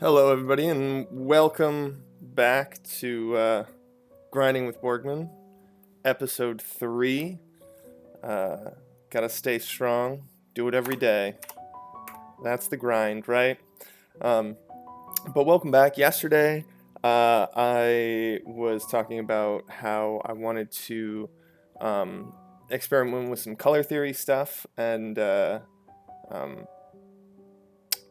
Hello, everybody, and welcome back to Grinding with Borgman, episode 3. Uh, Gotta stay strong, do it every day. That's the grind, right? Um, but welcome back. Yesterday, I was talking about how I wanted to um, experiment with some color theory stuff and um,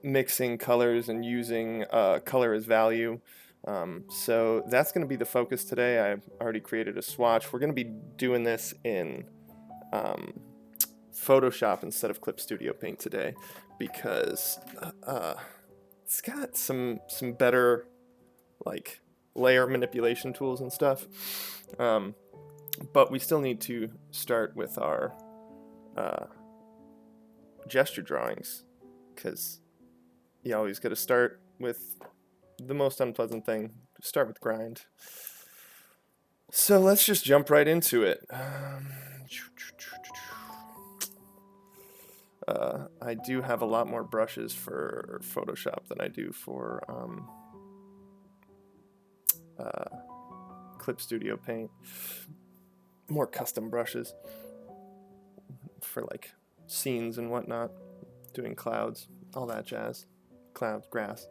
mixing colors and using color as value. So that's going to be the focus today. I've already created a swatch. We're going to be doing this in um, Photoshop instead of Clip Studio Paint today because it's got some better like layer manipulation tools and stuff. Um, but we still need to start with our uh, gesture drawings because you always got to start with the most unpleasant thing. Start with grind. So let's just jump right into it. I do have a lot more brushes for Photoshop than I do for uh, Clip Studio Paint. More custom brushes for like scenes and whatnot, doing clouds, all that jazz, clouds, grass.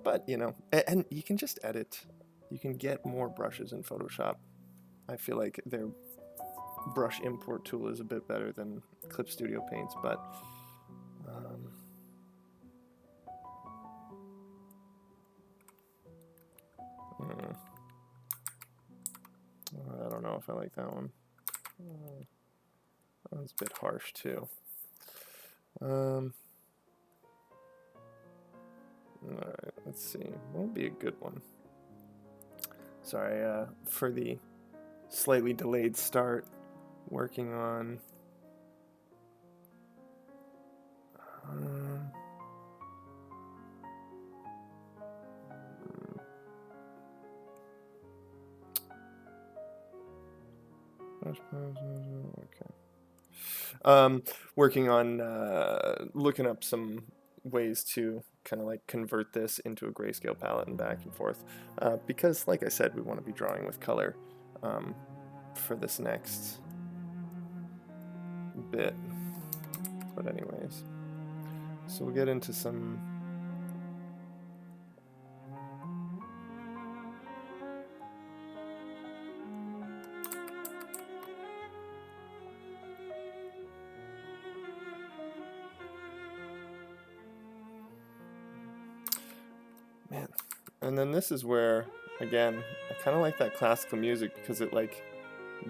But and you can just edit. You can get more brushes in Photoshop. I feel like their brush import tool is a bit better than Clip Studio Paint's, but uh, I don't know if I like that one. That one's a bit harsh too. Alright, let's see. What would be a good one? Sorry for the slightly delayed start. Working on okay. Working on looking up some ways to kind of like convert this into a grayscale palette and back and forth. Because, like I said, we want to be drawing with color for this next bit. But anyways, so we'll get into some man. And then this is where, again, I kind of like that classical music because it like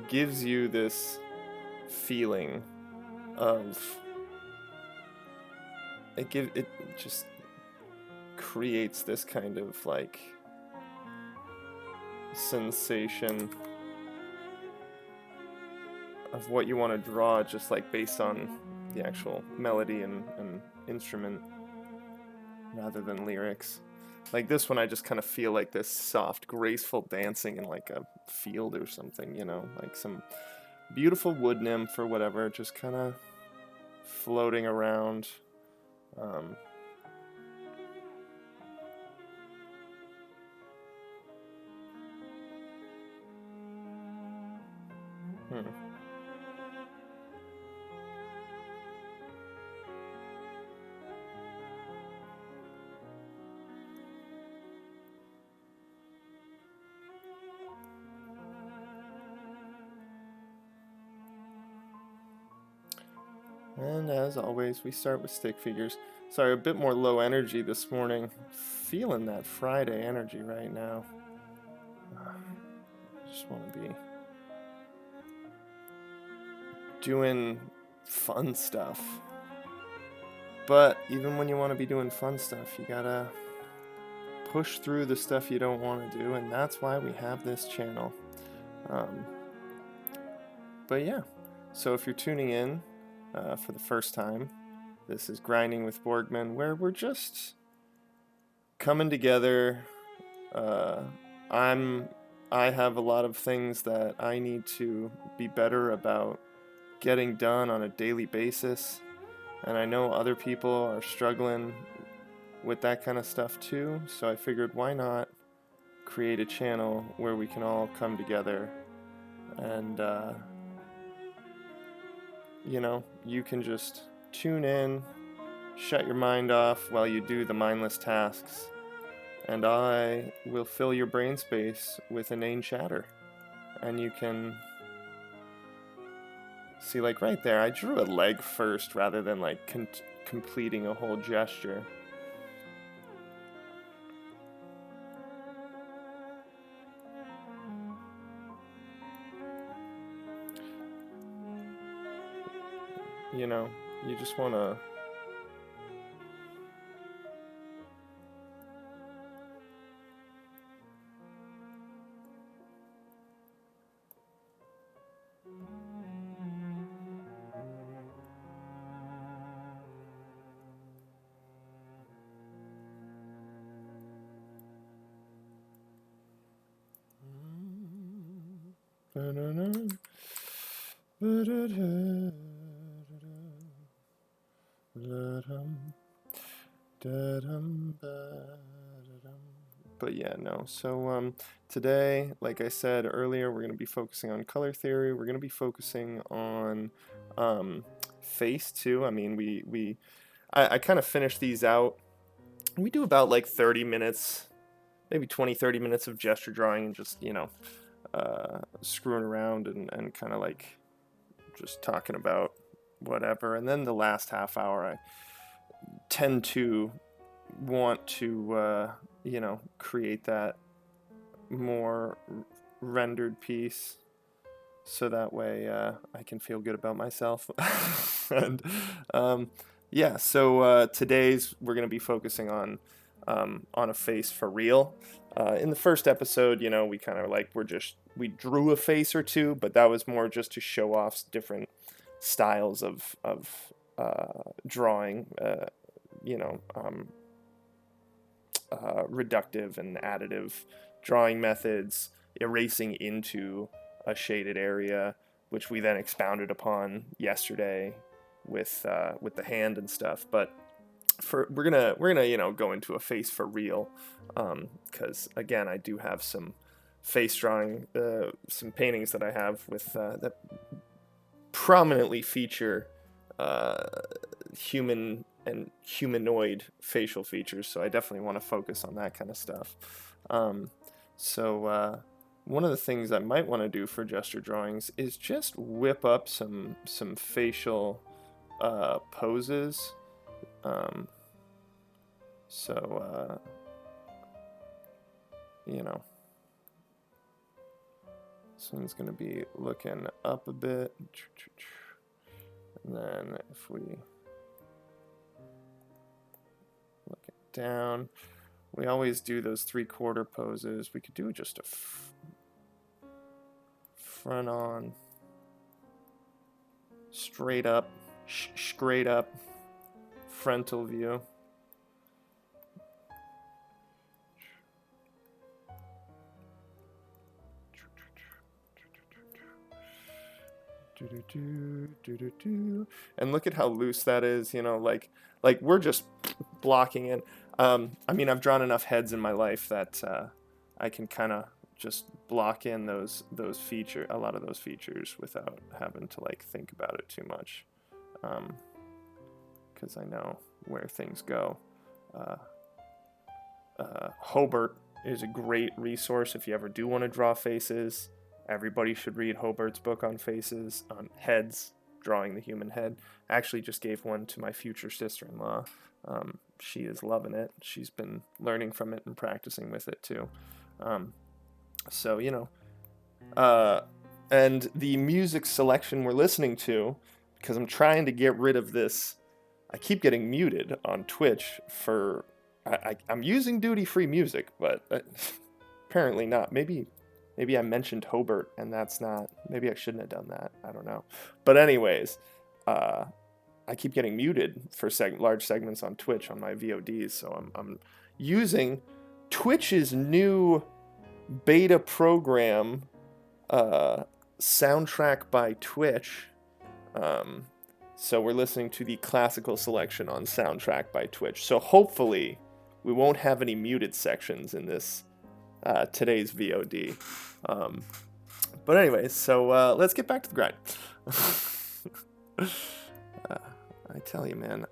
gives you this feeling of it just creates this kind of like sensation of what you want to draw just like based on the actual melody and instrument rather than lyrics. Like this one I just kind of feel like this soft graceful dancing in like a field or something, like some beautiful wood nymph or whatever just kind of floating around. um, hmm. And as always, we start with stick figures. Sorry, a bit more low energy this morning. Feeling that Friday energy right now. Just want to be doing fun stuff. But even when you want to be doing fun stuff, you gotta push through the stuff you don't want to do, and that's why we have this channel. Um, but yeah, so if you're tuning in for the first time, this is Grinding with Borgman, where we're just coming together. Uh, I'm I have a lot of things that I need to be better about getting done on a daily basis, and I know other people are struggling with that kind of stuff too. So I figured, why not create a channel where we can all come together and, you can just tune in, shut your mind off while you do the mindless tasks, and I will fill your brain space with inane chatter. And you can see, like right there, I drew a leg first rather than like completing a whole gesture. You just want to But yeah, no. So today, like I said earlier, we're going to be focusing on color theory. We're going to be focusing on face too. I mean, I kind of finished these out. We do about like 30 minutes, maybe 20-30 minutes of gesture drawing and just, screwing around and kind of like just talking about whatever. And then the last half hour, I tend to want to, create that more rendered piece so that way I can feel good about myself. And so today's we're going to be focusing on a face for real. In the first episode, we kind of like we drew a face or two, but that was more just to show off different styles of drawing, reductive and additive drawing methods, erasing into a shaded area, which we then expounded upon yesterday with the hand and stuff. But we're gonna go into a face for real, because again, I do have some face drawing, some paintings that I have with that prominently feature human and humanoid facial features, so I definitely want to focus on that kind of stuff. One of the things I might want to do for gesture drawings is just whip up some facial poses. This one's going to be looking up a bit. And then if we look it down, we always do those 3/4 poses. We could do just a front on, straight up, frontal view. And look at how loose that is, like we're just blocking in. I've drawn enough heads in my life that I can kind of just block in a lot of those features without having to like think about it too much, because I know where things go. Hobart is a great resource if you ever do want to draw faces. Everybody should read Hobart's book on faces, on heads, drawing the human head. I actually just gave one to my future sister-in-law. She is loving it. She's been learning from it and practicing with it too. And the music selection we're listening to, because I'm trying to get rid of this, I keep getting muted on Twitch for, I'm using duty-free music, but apparently not. Maybe I mentioned Hobart, and that's not... Maybe I shouldn't have done that. I don't know. But anyways, I keep getting muted for large segments on Twitch on my VODs, so I'm using Twitch's new beta program, Soundtrack by Twitch. So we're listening to the classical selection on Soundtrack by Twitch. So hopefully we won't have any muted sections in this today's VOD. But anyways, so let's get back to the grind. I tell you, man,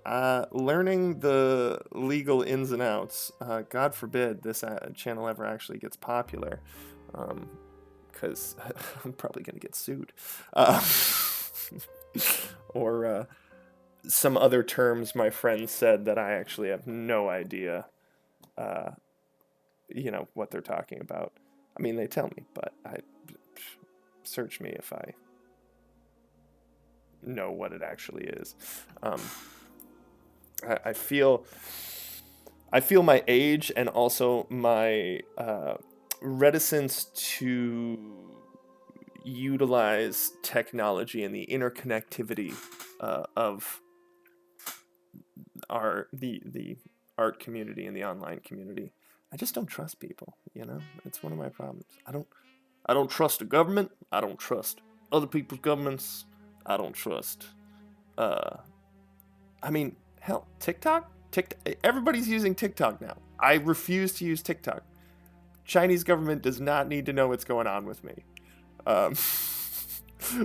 learning the legal ins and outs, God forbid this channel ever actually gets popular, because I'm probably going to get sued. Or some other terms my friends said that I actually have no idea, what they're talking about. I mean, they tell me, but search me if I know what it actually is. I feel my age and also my reticence to utilize technology and the interconnectivity of the art community and the online community. I just don't trust people, It's one of my problems. I don't trust the government. I don't trust other people's governments. I don't trust hell, TikTok? Everybody's using TikTok now. I refuse to use TikTok. Chinese government does not need to know what's going on with me.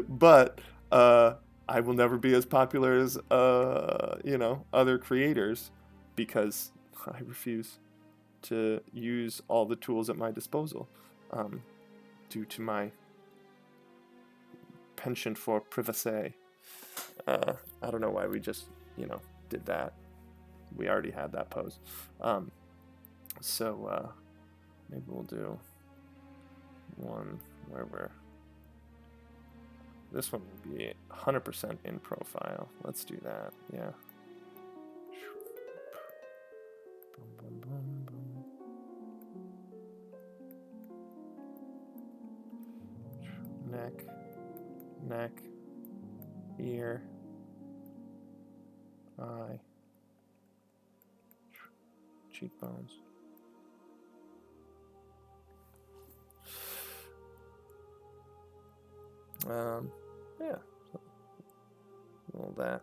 But I will never be as popular as other creators because I refuse to use all the tools at my disposal due to my penchant for privacy. I don't know why we just did that. We already had that pose. So maybe we'll do one where this one will be 100% in profile. Let's do that. Yeah. Neck, ear, eye, cheekbones. Yeah, all that.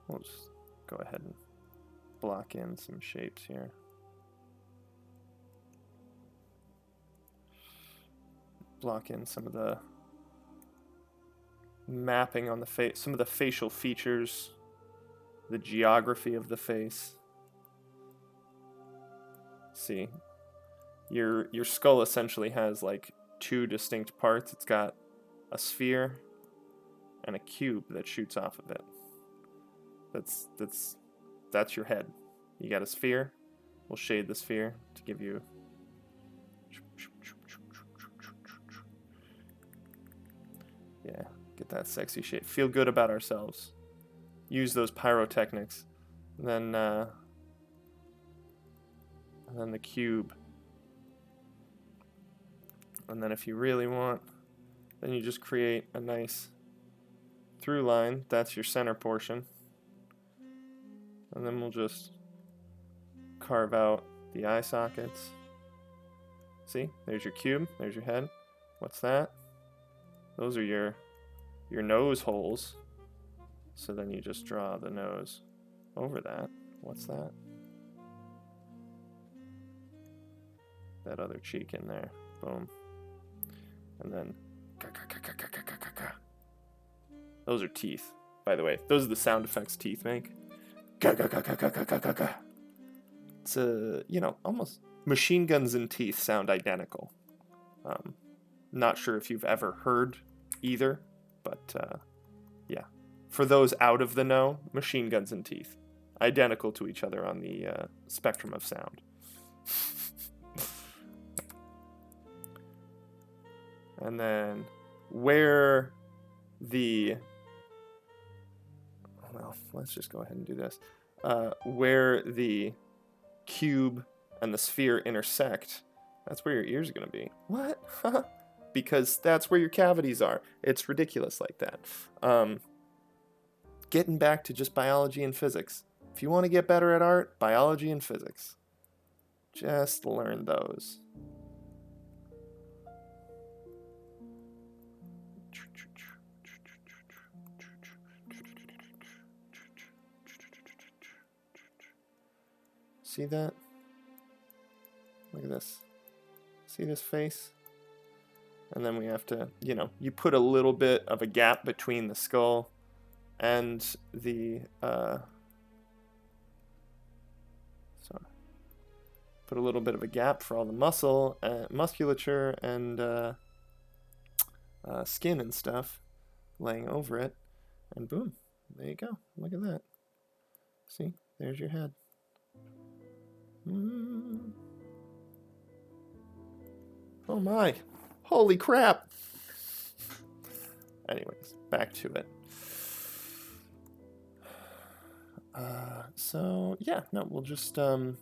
We'll just go ahead and block in some shapes here. Block in some of the mapping on the face, some of the facial features, the geography of the face. See, your skull essentially has like two distinct parts. It's got a sphere and a cube that shoots off of it. That's your head. You got a sphere. We'll shade the sphere to give you get that sexy shape. Feel good about ourselves. Use those pyrotechnics. And then the cube. And then if you really want, then you just create a nice through line. That's your center portion. And then we'll just carve out the eye sockets. See, there's your cube, there's your head. What's that? Those are your nose holes. So then you just draw the nose over that. What's that? That other cheek in there. Boom. And then those are teeth, by the way. Those are the sound effects teeth make. It's almost machine guns and teeth sound identical. Not sure if you've ever heard either, but yeah. For those out of the know, machine guns and teeth, identical to each other on the spectrum of sound. And then where the, well, let's just go ahead and do this. Where the cube and the sphere intersect, that's where your ears are going to be. What? Because that's where your cavities are. It's ridiculous like that. Getting back to just biology and physics. If you want to get better at art, biology and physics. Just learn those. See that? Look at this. See this face? And then we have to, you know, you put a little bit of a gap between the skull and the, sorry. Put a little bit of a gap for all the musculature and skin and stuff laying over it. And boom, there you go. Look at that. See, there's your head. Oh my, holy crap. Anyways, back to it. So yeah, no, we'll just we're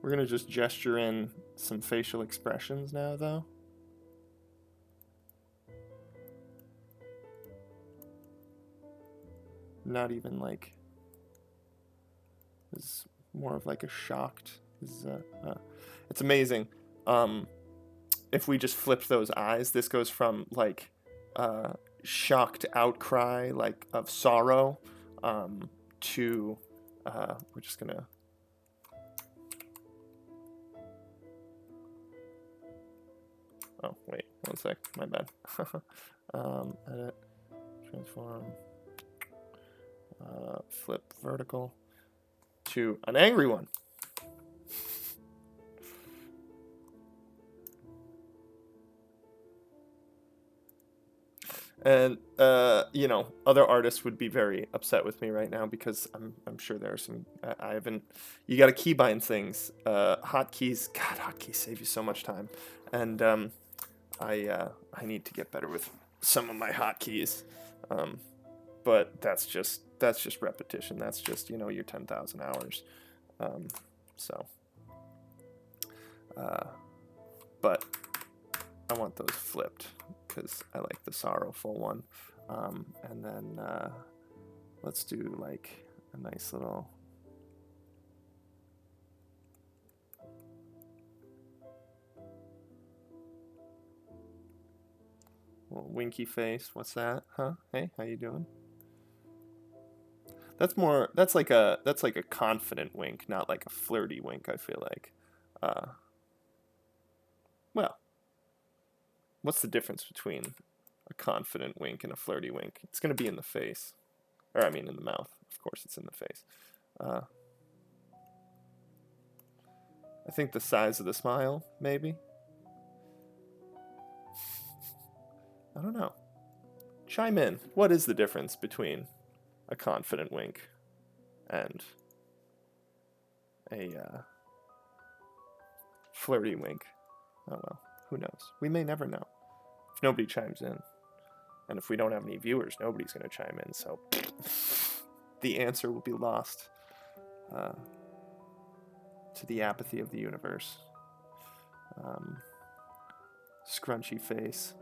gonna just gesture in some facial expressions now, though. Not even like, is more of like a shocked. It's amazing. If we just flipped those eyes, this goes from like shocked outcry, like of sorrow, to we're just gonna. Oh wait, one sec, my bad. Edit, transform, flip vertical to an angry one. And you know, other artists would be very upset with me right now because I'm sure there are some I haven't. You got to keybind things. Hotkeys, God, hotkeys save you so much time, and I need to get better with some of my hotkeys. But that's just repetition. That's just, you know, your 10,000 hours. But I want those flipped because I like the sorrowful one. And then let's do like a nice little. Little winky face. What's that? Huh? Hey, how you doing? That's like a confident wink, not like a flirty wink, I feel like. Well, what's the difference between a confident wink and a flirty wink? It's going to be in the face. Or I mean in the mouth. Of course it's in the face. I think the size of the smile, maybe. I don't know. Chime in. What is the difference between a confident wink and a flirty wink? Oh well, who knows? We may never know. If nobody chimes in, and if we don't have any viewers, nobody's going to chime in, so the answer will be lost to the apathy of the universe. Scrunchy face.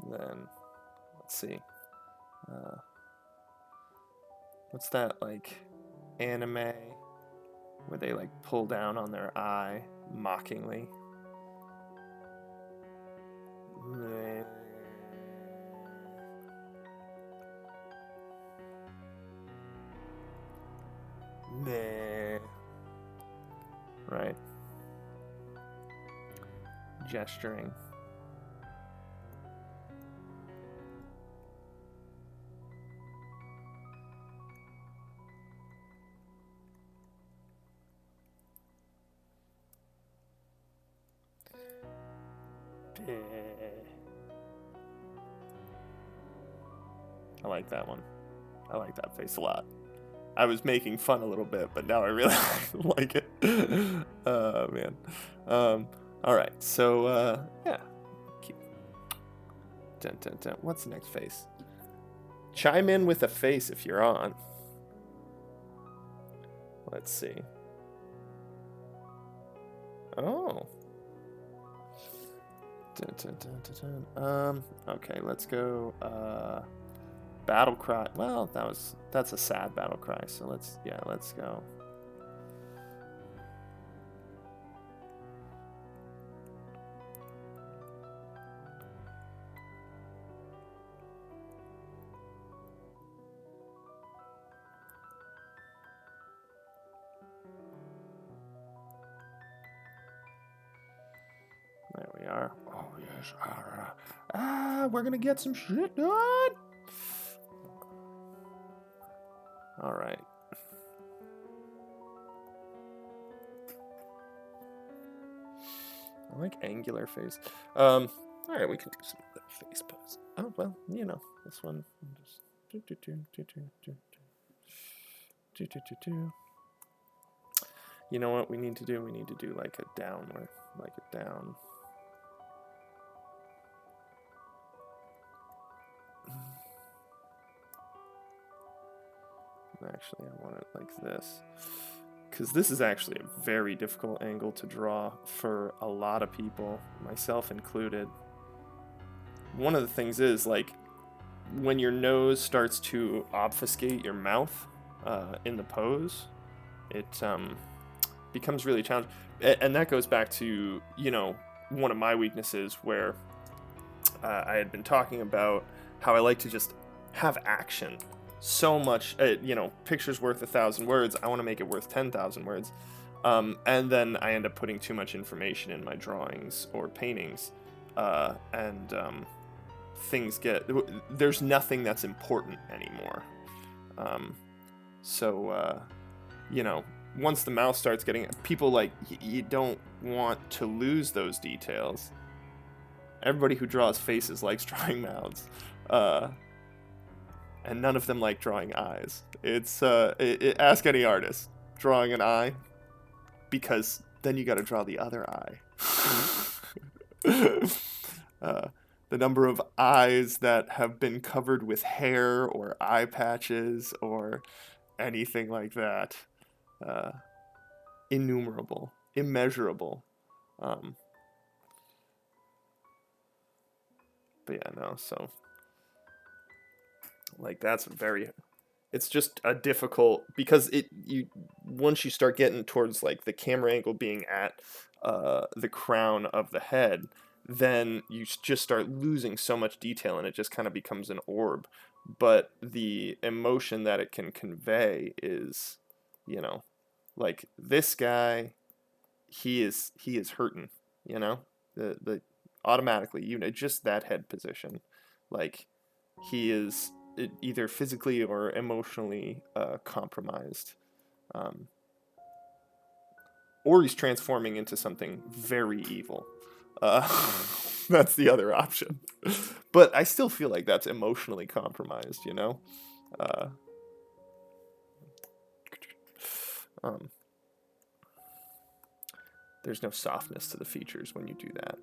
Then, let's see. What's that, like, anime where they, like, pull down on their eye mockingly? Meh. Right. Gesturing. I like that one. I like that face a lot. I was making fun a little bit, but now I really like it. Oh, man. All right, so, yeah. Keep. Dun, dun, dun. What's the next face? Chime in with a face if you're on. Let's see. Oh. Dun, dun, dun, dun, dun. Okay, let's go, battle cry. Well, that's a sad battle cry, so let's go. we are. Oh, yes. We're gonna get some shit done. All right. I like angular face. All right, we can do some face pose. Oh, well, you know, this one. Just You know what we need to do? We need to do like a downward, like a down. Actually, I want it like this. Because this is actually a very difficult angle to draw for a lot of people, myself included. One of the things is, like, when your nose starts to obfuscate your mouth in the pose, it becomes really challenging. And that goes back to, you know, one of my weaknesses where I had been talking about how I like to just have action. So much, you know, picture's worth 1,000 words. I want to make it worth 10,000 words. And then I end up putting too much information in my drawings or paintings. And things get... There's nothing that's important anymore. You know, once the mouth starts getting... People, like, you don't want to lose those details. Everybody who draws faces likes drawing mouths. And none of them like drawing eyes. It's ask any artist drawing an eye, because then you got to draw the other eye. The number of eyes that have been covered with hair or eye patches or anything like that, innumerable, immeasurable. But yeah, no. So. Like, that's very, it's just a difficult, because once you start getting towards, like, the camera angle being at the crown of the head, then you just start losing so much detail, and it just kind of becomes an orb. But the emotion that it can convey is, you know, like, this guy, he is hurting, you know, the automatically, you know, just that head position, like, he is either physically or emotionally compromised, or he's transforming into something very evil. That's the other option. But I still feel like that's emotionally compromised, you know? There's no softness to the features when you do that.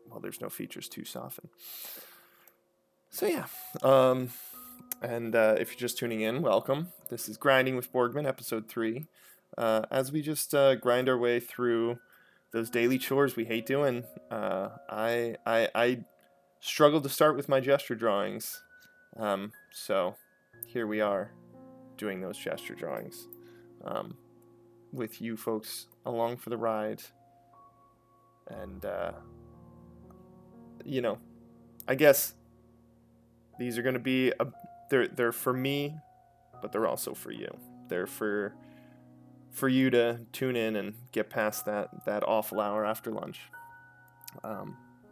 Well, there's no features to soften. So yeah, and if you're just tuning in, welcome. This is Grinding with Borgman, episode 3. As we just grind our way through those daily chores we hate doing, I struggled to start with my gesture drawings. So here we are, doing those gesture drawings, with you folks along for the ride. And you know, I guess these are going to be they're for me, but they're also for you. They're for you to tune in and get past that awful hour after lunch,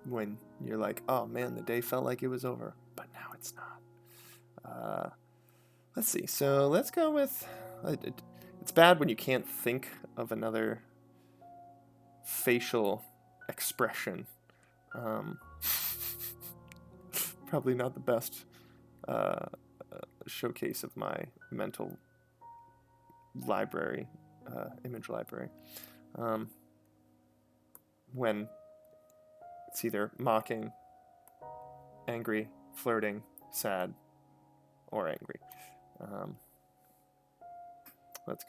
when you're like, oh man, the day felt like it was over, but now it's not. Let's see. So let's go with. It's bad when you can't think of another facial expression. Probably not the best showcase of my mental library, image library. When it's either mocking, angry, flirting, sad, or angry. Let's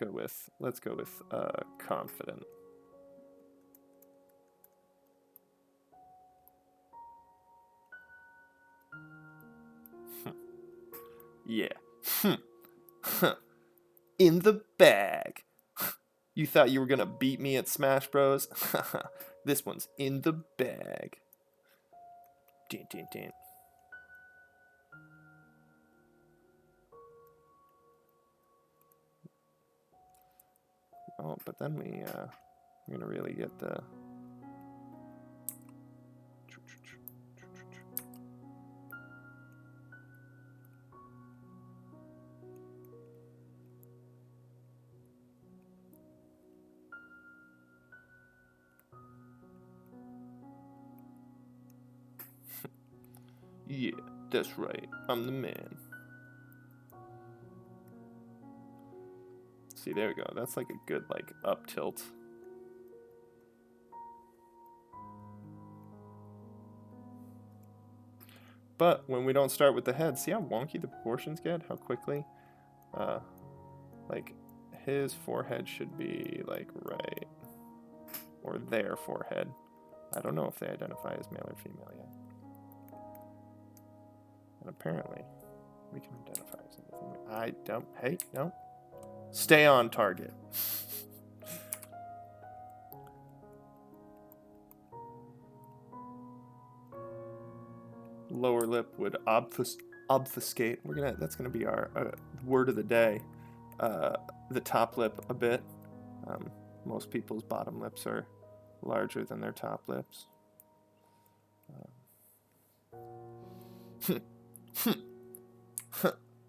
go with confident. Yeah. In the bag. You thought you were gonna beat me at Smash Bros? This one's in the bag. Dun, dun, dun. Oh, but then we're gonna really get the Yeah, that's right. I'm the man. See, there we go. That's like a good, like, up tilt. But when we don't start with the head, see how wonky the proportions get? How quickly? Like, his forehead should be, like, right. Or their forehead. I don't know if they identify as male or female yet. And apparently, we can identify as anything. I don't. Hey, no. Stay on target. Lower lip would obfuscate. That's gonna be our word of the day. The top lip a bit. Most people's bottom lips are larger than their top lips.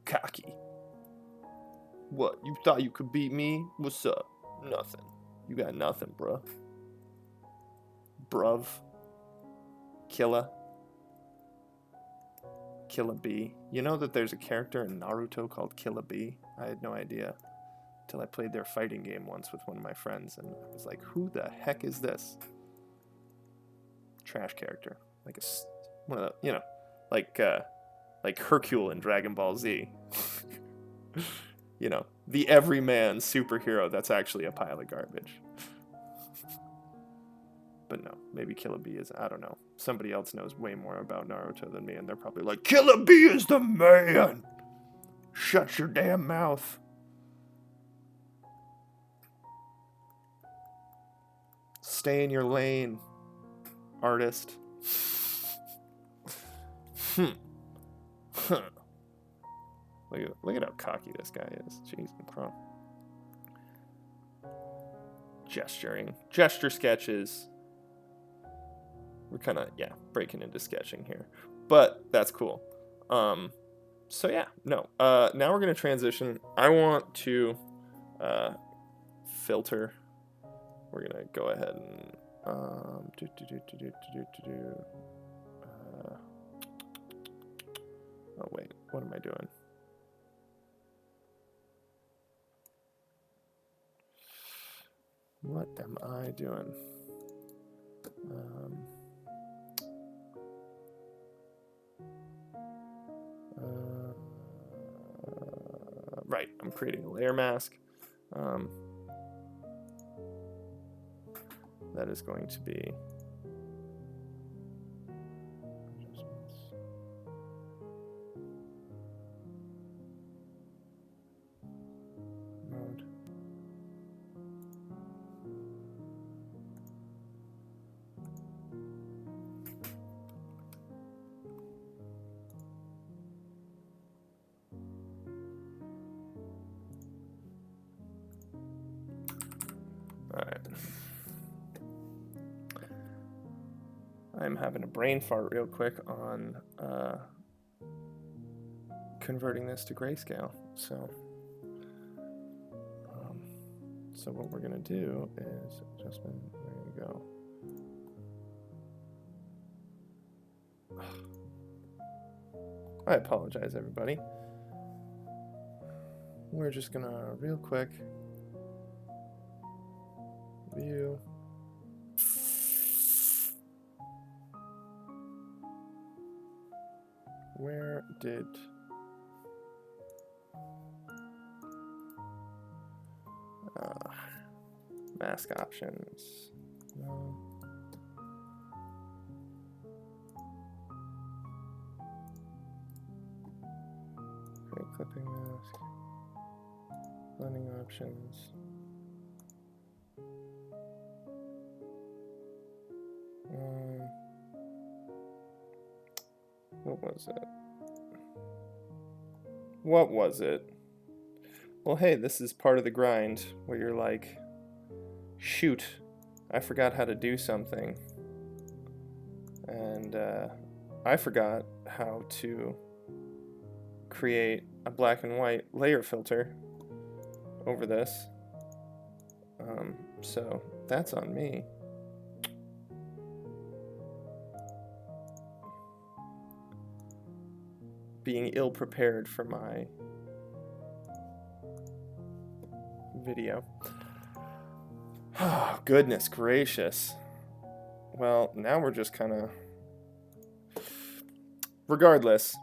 Cocky. What? You thought you could beat me? What's up? Nothing. You got nothing, bruh. Bruv. Killa. Killa Bee. You know that there's a character in Naruto called Killa Bee? I had no idea until I played their fighting game once with one of my friends, and I was like, who the heck is this? Trash character. Like one of the, like Hercule in Dragon Ball Z. You know, the everyman superhero that's actually a pile of garbage. But no, maybe Killa Bee is, I don't know. Somebody else knows way more about Naruto than me, and they're probably like, Killa Bee is the man! Shut your damn mouth. Stay in your lane, artist. Look at how cocky this guy is. Jeez, bro. Gesturing. Gesture sketches. We're kind of, yeah, breaking into sketching here. But that's cool. So yeah, no. Now we're going to transition. I want to filter. We're going to go ahead and oh wait, what am I doing? What am I doing? Right, I'm creating a layer mask. That is going to be adjustments. Mode. Alright. I'm having a brain fart real quick on converting this to grayscale. So what we're gonna do is adjustment. There you go. I apologize, everybody. We're just gonna real quick view. Where did mask options? No. Create clipping mask. Blending options. What was it? What was it? Well, hey, this is part of the grind where you're like, shoot, I forgot how to do something. And I forgot how to create a black and white layer filter over this. So that's on me. being ill-prepared for my video. Oh, goodness gracious. Well, now we're just kind of... Regardless,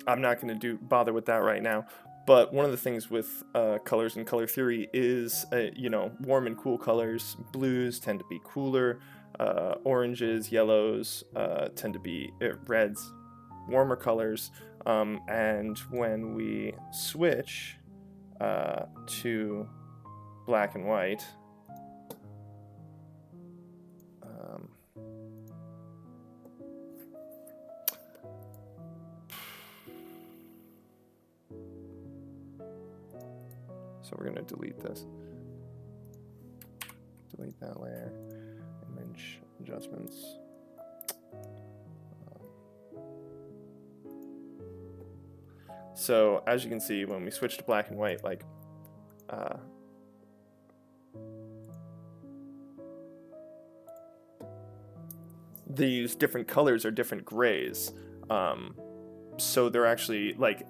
I'm not going to bother with that right now. But one of the things with colors and color theory is, you know, warm and cool colors. Blues tend to be cooler. Oranges, yellows tend to be reds, warmer colors. And when we switch to black and white, so we're going to delete this. Delete that layer. Image adjustments. So as you can see, when we switch to black and white, like these different colors are different grays. So they're actually like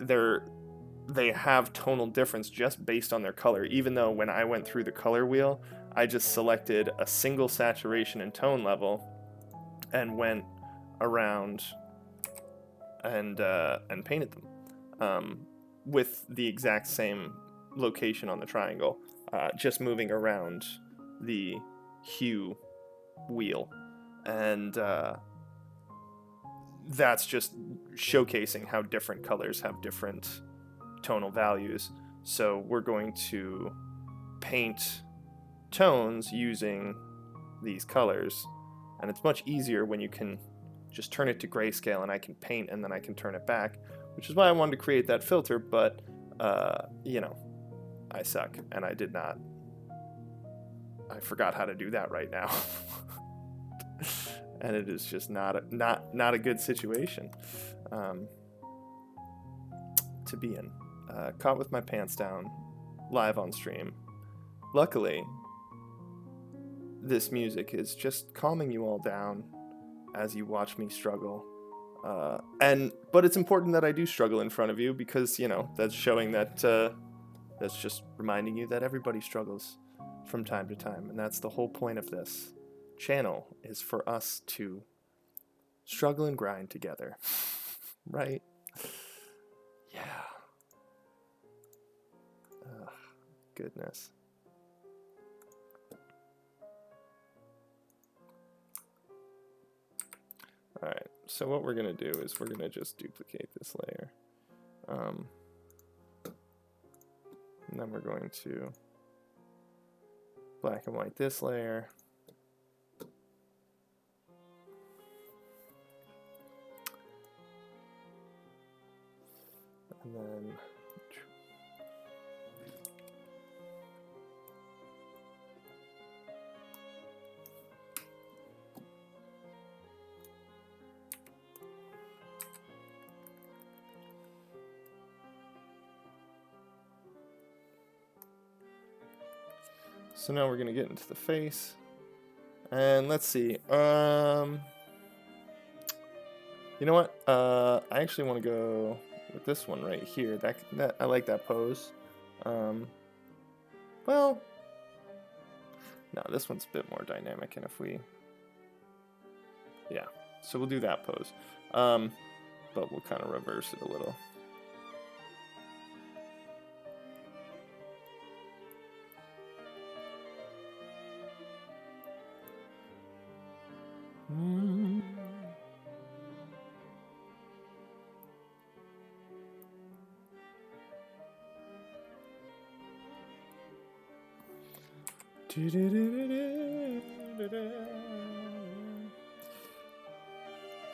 they have tonal difference just based on their color, even though when I went through the color wheel, I just selected a single saturation and tone level and went around and painted them with the exact same location on the triangle, just moving around the hue wheel. And that's just showcasing how different colors have different tonal values. So we're going to paint tones using these colors, and it's much easier when you can just turn it to grayscale and I can paint and then I can turn it back, which is why I wanted to create that filter. But you know, I suck and I forgot how to do that right now. And it is just not a good situation to be in. Caught with my pants down, live on stream. Luckily, this music is just calming you all down as you watch me struggle. But it's important that I do struggle in front of you, because, you know, that's showing that, that's just reminding you that everybody struggles from time to time. And that's the whole point of this channel, is for us to struggle and grind together. Right? Yeah. Goodness. Alright, so what we're going to do is we're going to just duplicate this layer. And then we're going to black and white this layer. And then so now we're going to get into the face. And let's see. You know what? I actually want to go with this one right here. That I like that pose. Well, no, this one's a bit more dynamic, and if we, yeah, so we'll do that pose. But we'll kind of reverse it a little.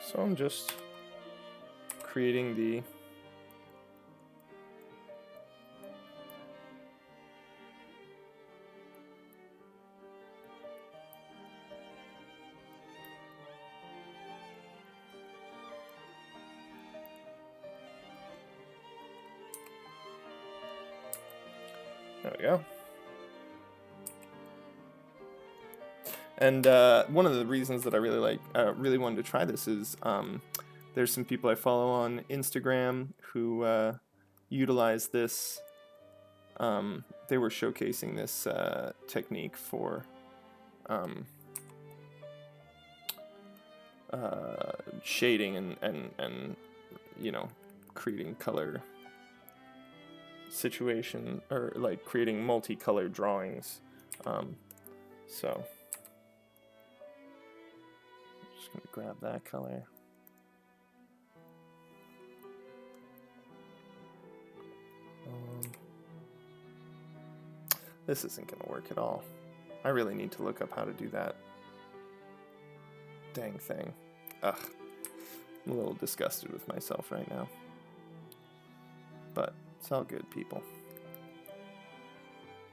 So I'm just creating the there we go. And one of the reasons that I really wanted to try this is There's some people I follow on Instagram who utilize this. They were showcasing this technique for shading and you know, creating color situation, or like creating multicolored drawings. So I'm just gonna grab that color. This isn't gonna work at all. I really need to look up how to do that dang thing. Ugh, I'm a little disgusted with myself right now. But it's all good, people.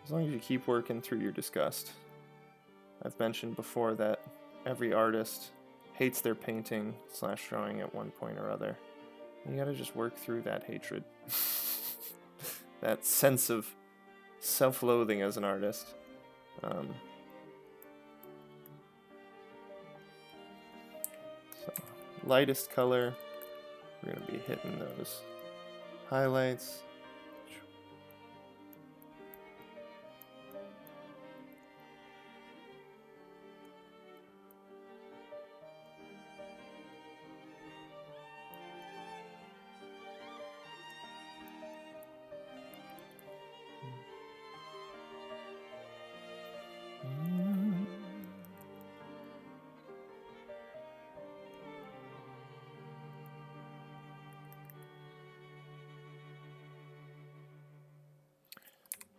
As long as you keep working through your disgust. I've mentioned before that every artist hates their painting / drawing at one point or other. And you gotta just work through that hatred. That sense of self-loathing as an artist. So, lightest color, we're gonna be hitting those highlights.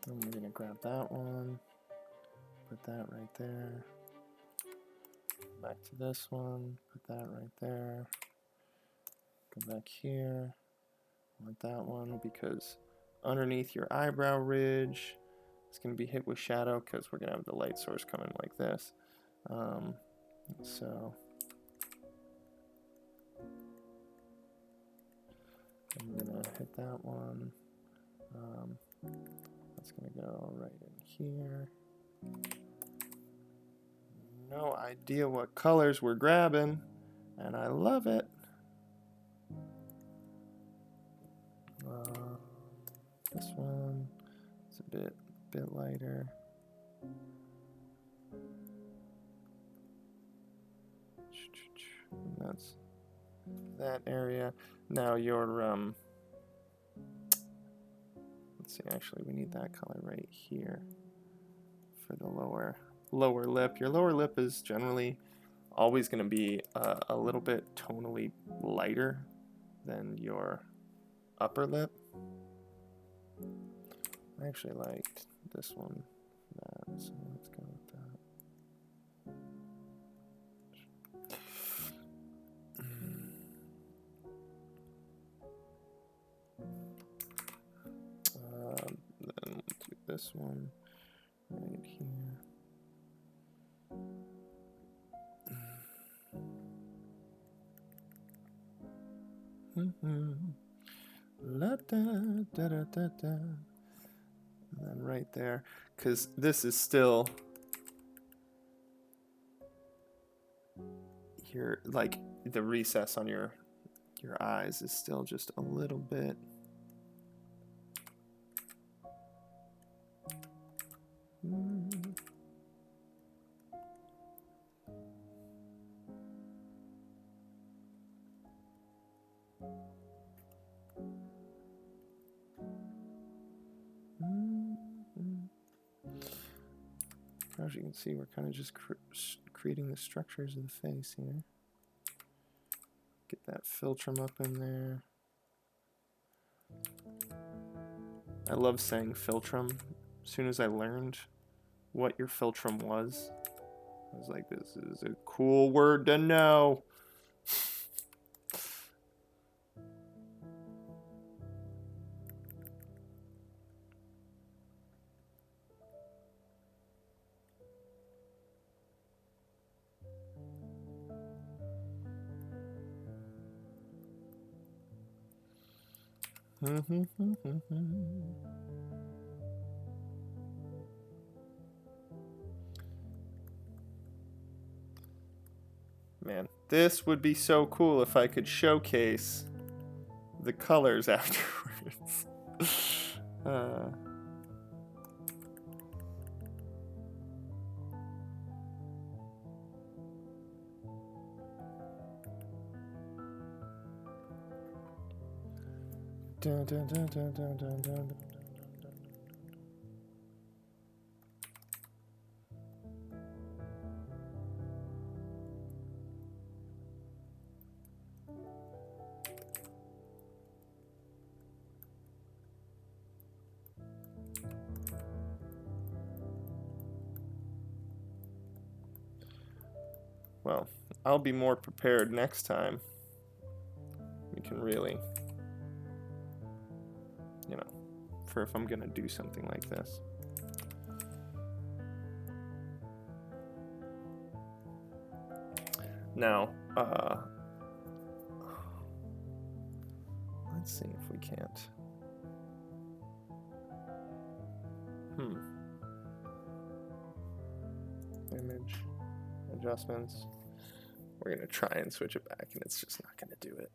And we're gonna grab that one, put that right there, back to this one, put that right there, go back here, I want that one because underneath your eyebrow ridge, it's gonna be hit with shadow because we're gonna have the light source coming like this. So I'm gonna hit that one. That's gonna go right in here. No idea what colors we're grabbing, and I love it. This one is a bit lighter. And that's that area. Now your let's see, actually we need that color right here for the lower lip. Your lower lip is generally always going to be a little bit tonally lighter than your upper lip. I actually liked this one, so let's go with that. Then we'll do this one right here. La da da da da da. And then right there, because this is still your, like, the recess on your eyes is still just a little bit. As you can see, we're kind of just creating the structures of the face here. Get that philtrum up in there. I love saying philtrum. As soon as I learned what your philtrum was, I was like, this is a cool word to know. Man, this would be so cool if I could showcase the colors afterwards. Dun, dun, dun, dun, dun, dun, dun. Well, I'll be more prepared next time. We can really, you know, for if I'm gonna do something like this. Now, let's see if we can't. Image adjustments. We're gonna try and switch it back, and it's just not gonna do it.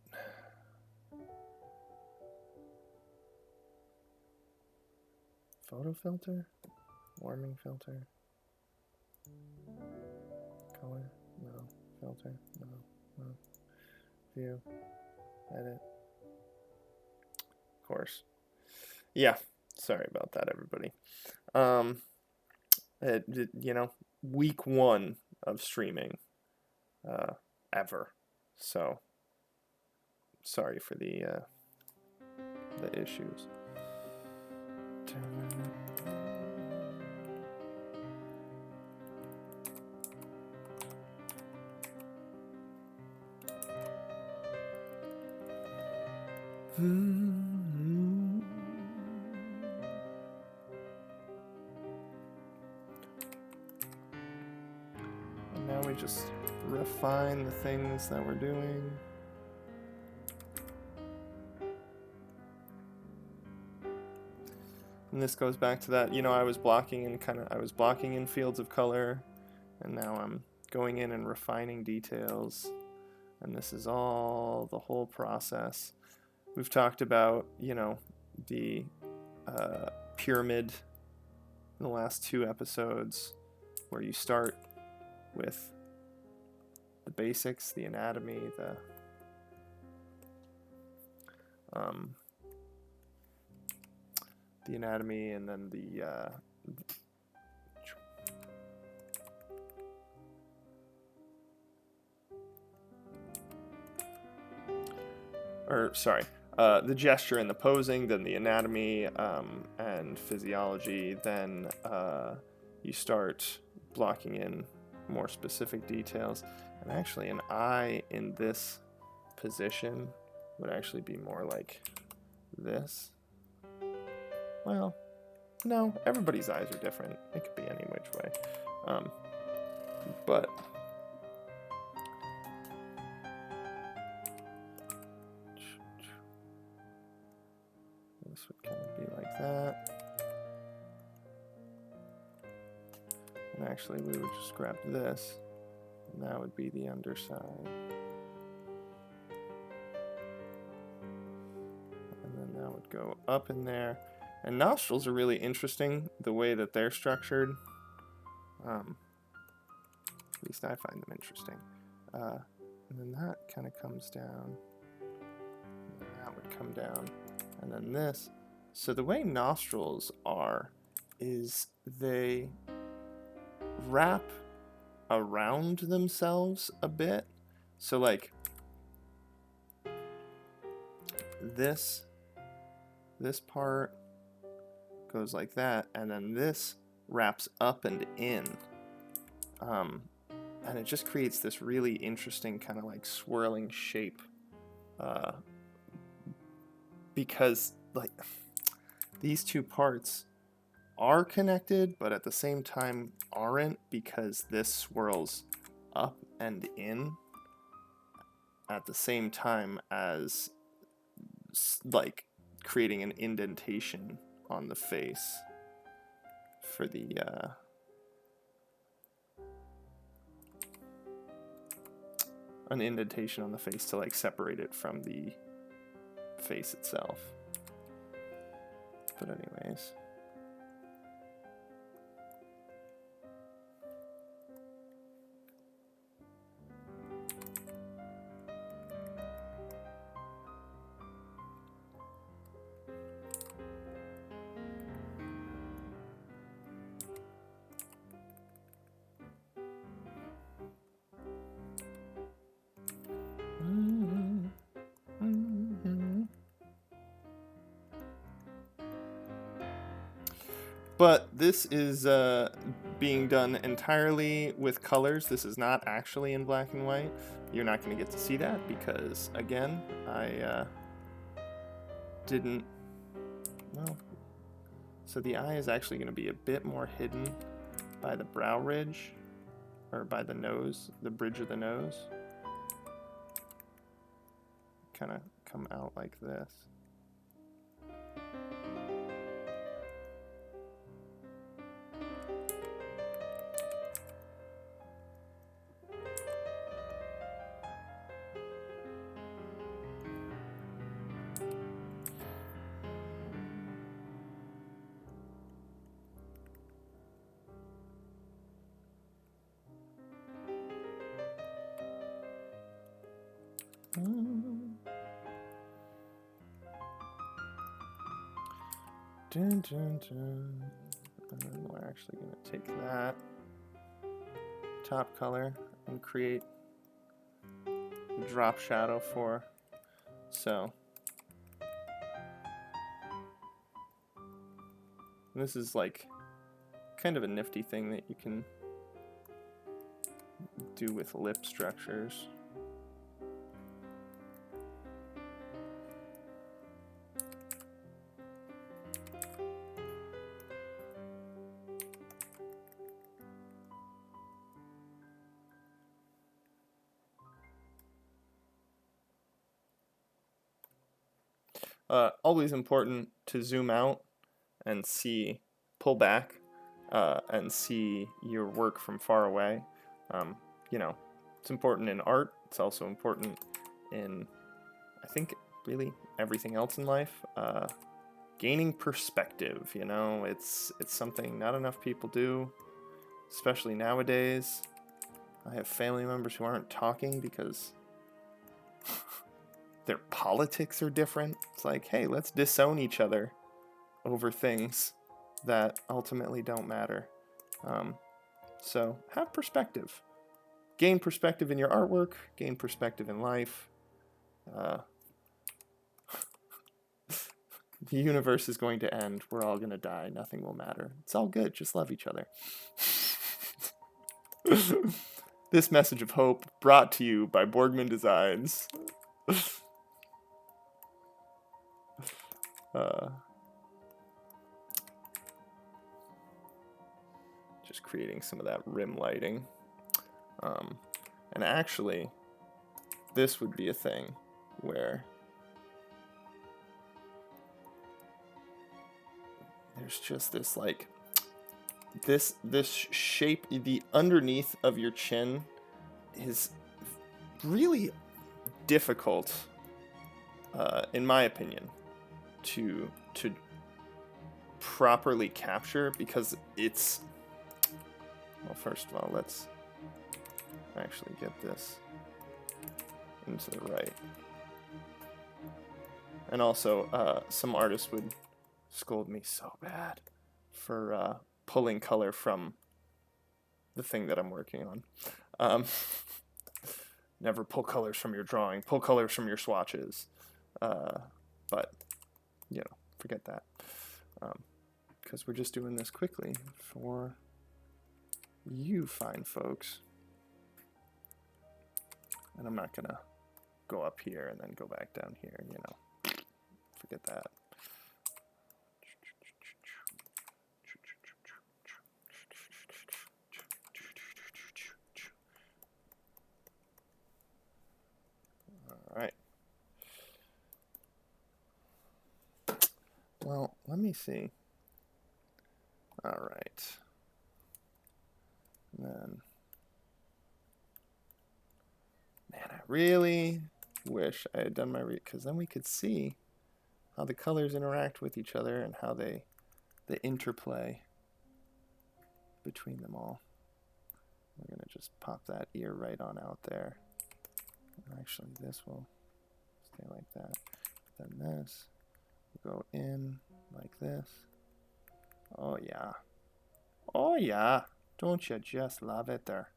Photo filter, warming filter, color, no, filter, no, view, edit. Of course. Yeah, sorry about that, everybody. You know, week 1 of streaming ever, so sorry for the issues. And now we just refine the things that we're doing. And this goes back to that, you know, I was blocking in fields of color, and now I'm going in and refining details. And this is all the whole process. We've talked about, you know, the pyramid in the last 2 episodes, where you start with the basics, the anatomy, the anatomy, and then the gesture and the posing, then the anatomy and physiology, then you start blocking in more specific details. And actually an eye in this position would actually be more like this. Well, no, everybody's eyes are different. It could be any which way. But this would kind of be like that. And actually we would just grab this, and that would be the underside. And then that would go up in there. And nostrils are really interesting, the way that they're structured. At least I find them interesting. And then that kind of comes down. And then that would come down. And then this. So the way nostrils are is they wrap around themselves a bit. So like this part goes like that, and then this wraps up and in, and it just creates this really interesting kind of like swirling shape, because like these 2 parts are connected, but at the same time aren't, because this swirls up and in at the same time as like creating an indentation on the face for the an indentation on the face to like separate it from the face itself. But anyways. But this is being done entirely with colors. This is not actually in black and white. You're not going to get to see that because, again, I didn't... Well, so the eye is actually going to be a bit more hidden by the brow ridge, or by the nose, the bridge of the nose. Kind of come out like this. Dun, dun, dun. And then we're actually going to take that top color and create a drop shadow for. So this is like kind of a nifty thing that you can do with lip structures. Always important to zoom out and see, pull back, and see your work from far away. You know, it's important in art. It's also important in, I think, really everything else in life. Gaining perspective, you know, it's something not enough people do, especially nowadays. I have family members who aren't talking because their politics are different. It's like, hey, let's disown each other over things that ultimately don't matter. So have perspective. Gain perspective in your artwork, gain perspective in life. The universe is going to end. We're all going to die. Nothing will matter. It's all good. Just love each other. This message of hope brought to you by Borgman Designs. Just creating some of that rim lighting. And actually, this would be a thing where there's just this like this shape. The underneath of your chin is really difficult, in my opinion, to properly capture because it's, well, first of all, let's actually get this into the right. And also, some artists would scold me so bad for pulling color from the thing that I'm working on. Never pull colors from your drawing. Pull colors from your swatches. But, you know, forget that. Because we're just doing this quickly for you fine folks. And I'm not going to go up here and then go back down here, you know. Forget that. All right. Well, let me see. All right. And then Man, I really wish I had done my because then we could see how the colors interact with each other and how the interplay between them all. We're going to just pop that ear right on out there. Actually, this will stay like that. Then this will go in like this. Oh, yeah. Oh, yeah. Don't you just love it there?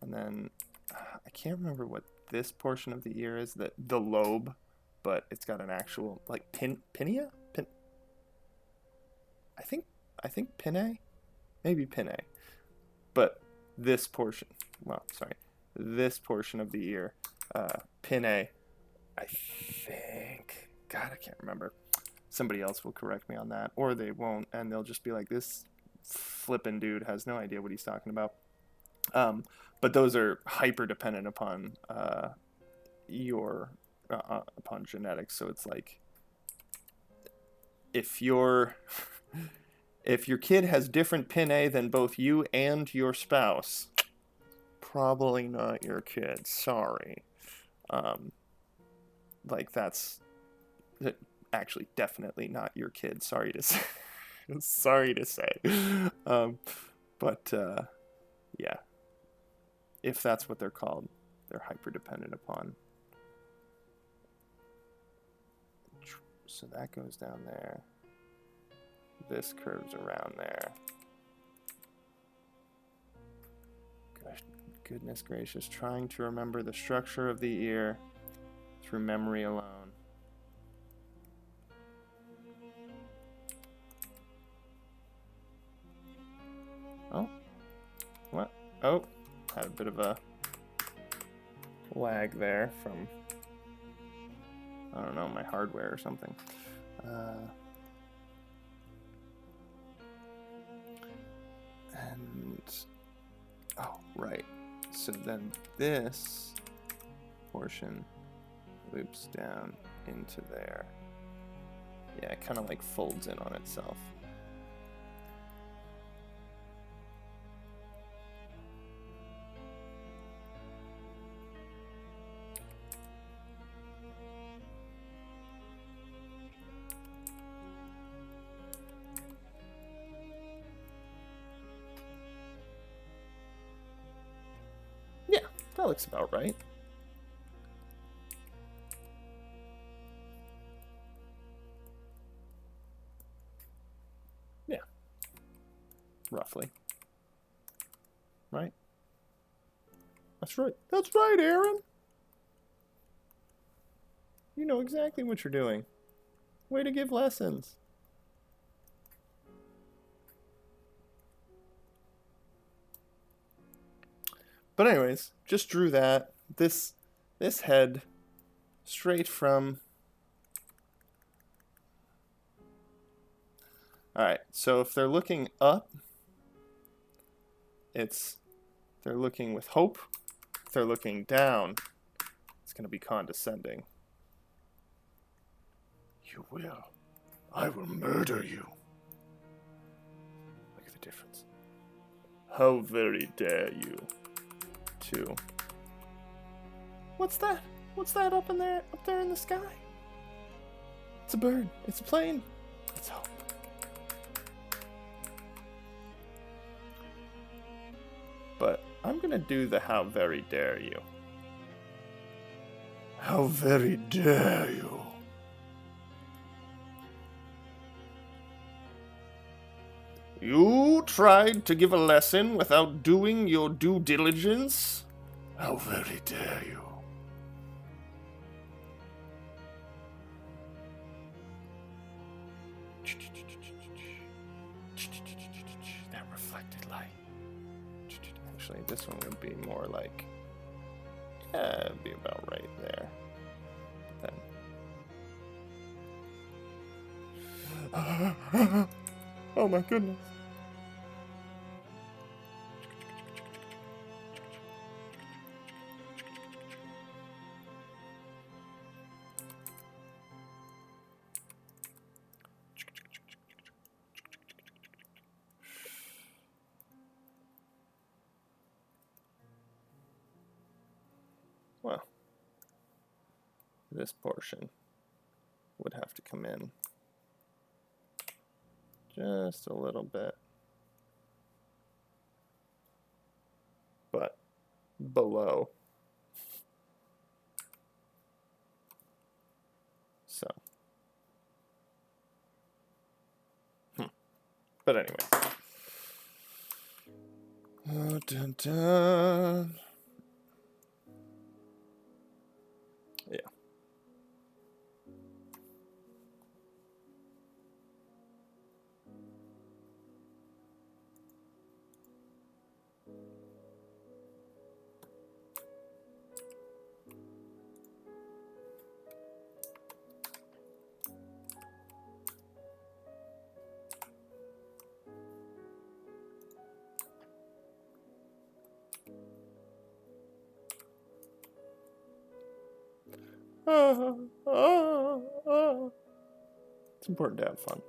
And then, I can't remember what this portion of the ear is, the lobe, but it's got an actual, like, pinea? I think pinnae? Maybe pinnae. But this portion, well, sorry, this portion of the ear, pinnae, I think, God, I can't remember. Somebody else will correct me on that, or they won't, and they'll just be like, this flippin' dude has no idea what he's talking about. But those are hyper dependent upon upon genetics. So it's like if your kid has different pinnae than both you and your spouse, probably not your kid. Sorry. Like that's actually definitely not your kid. Sorry to say. Sorry to say. But yeah. If that's what they're called, they're hyper dependent upon. So that goes down there. This curves around there. Goodness gracious, trying to remember the structure of the ear through memory alone. Oh, what? Oh, had a bit of a lag there from, I don't know, my hardware or something. And, oh, right. So then this portion loops down into there. Yeah, it kind of like folds in on itself. Yeah, that looks about right. Yeah, roughly. Right? That's right. That's right, Aaron. You know exactly what you're doing. Way to give lessons. But anyways, just drew that. This head straight from... Alright, so if they're looking up, they're looking with hope. If they're looking down, it's going to be condescending. You will. I will murder you. Look at the difference. How very dare you to... What's that? What's that up there in the sky? It's a bird. It's a plane. Let's hope. But I'm gonna do the how very dare you. How very dare you. You tried to give a lesson without doing your due diligence? How very dare you. That reflected light. Actually, this one would be more like, yeah, it'd be about right there. Then. Oh my goodness. well, this portion would have to come in just a little bit, but below. So, but anyway. Oh, dun, dun. Yeah. It's important to have fun.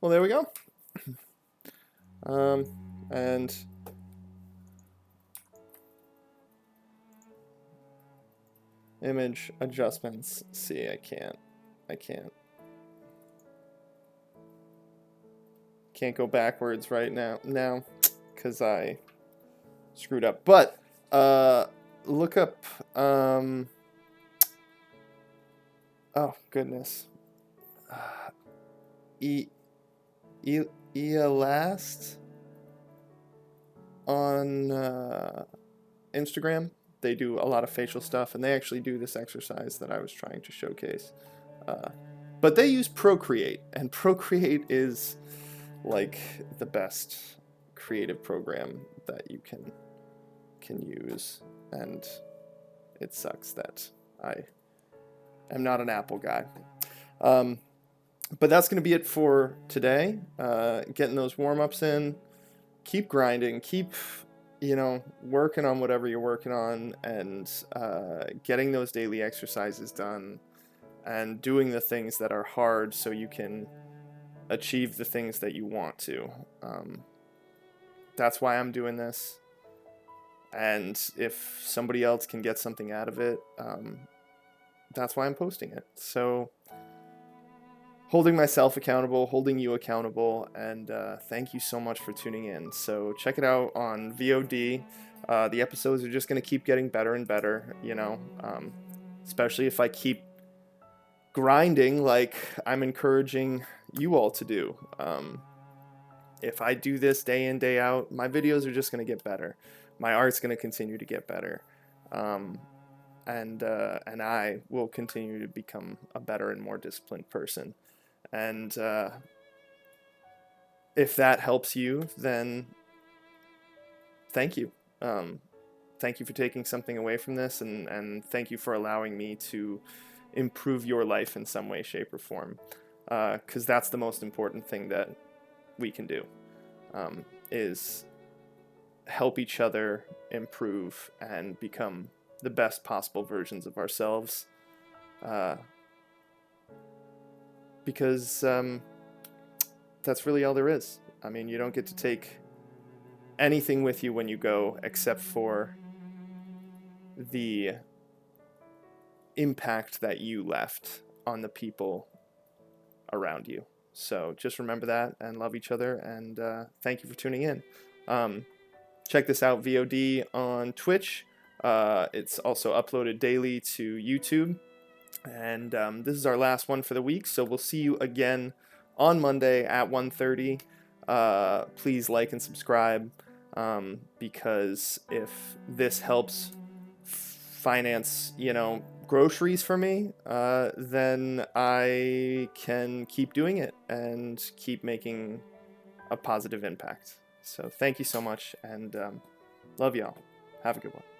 Well, there we go. And image adjustments. See, I can't go backwards right now because I screwed up. But look up oh goodness, Elast on Instagram. They do a lot of facial stuff, and they actually do this exercise that I was trying to showcase. But they use Procreate, and Procreate is like the best creative program that you can use, and it sucks that I am not an Apple guy. But that's going to be it for today. Getting those warm-ups in, keep grinding, keep working on whatever you're working on, and getting those daily exercises done, and doing the things that are hard so you can achieve the things that you want to. That's why I'm doing this. And if somebody else can get something out of it, that's why I'm posting it. So holding myself accountable, holding you accountable, and thank you so much for tuning in. So check it out on VOD. The episodes are just going to keep getting better and better, especially if I keep grinding like I'm encouraging you all to do. If I do this day in, day out, my videos are just going to get better. My art's going to continue to get better. And I will continue to become a better and more disciplined person. And if that helps you, then thank you. Thank you for taking something away from this, and thank you for allowing me to improve your life in some way, shape, or form. Because that's the most important thing that we can do, is help each other improve and become the best possible versions of ourselves. Because that's really all there is. I mean, you don't get to take anything with you when you go except for the impact that you left on the people around you. So just remember that and love each other, and thank you for tuning in. Check this out, VOD on Twitch. It's also uploaded daily to YouTube. And this is our last one for the week, so we'll see you again on Monday at 1:30. Please like and subscribe, because if this helps finance, groceries for me, then I can keep doing it and keep making a positive impact. So thank you so much, and love y'all. Have a good one.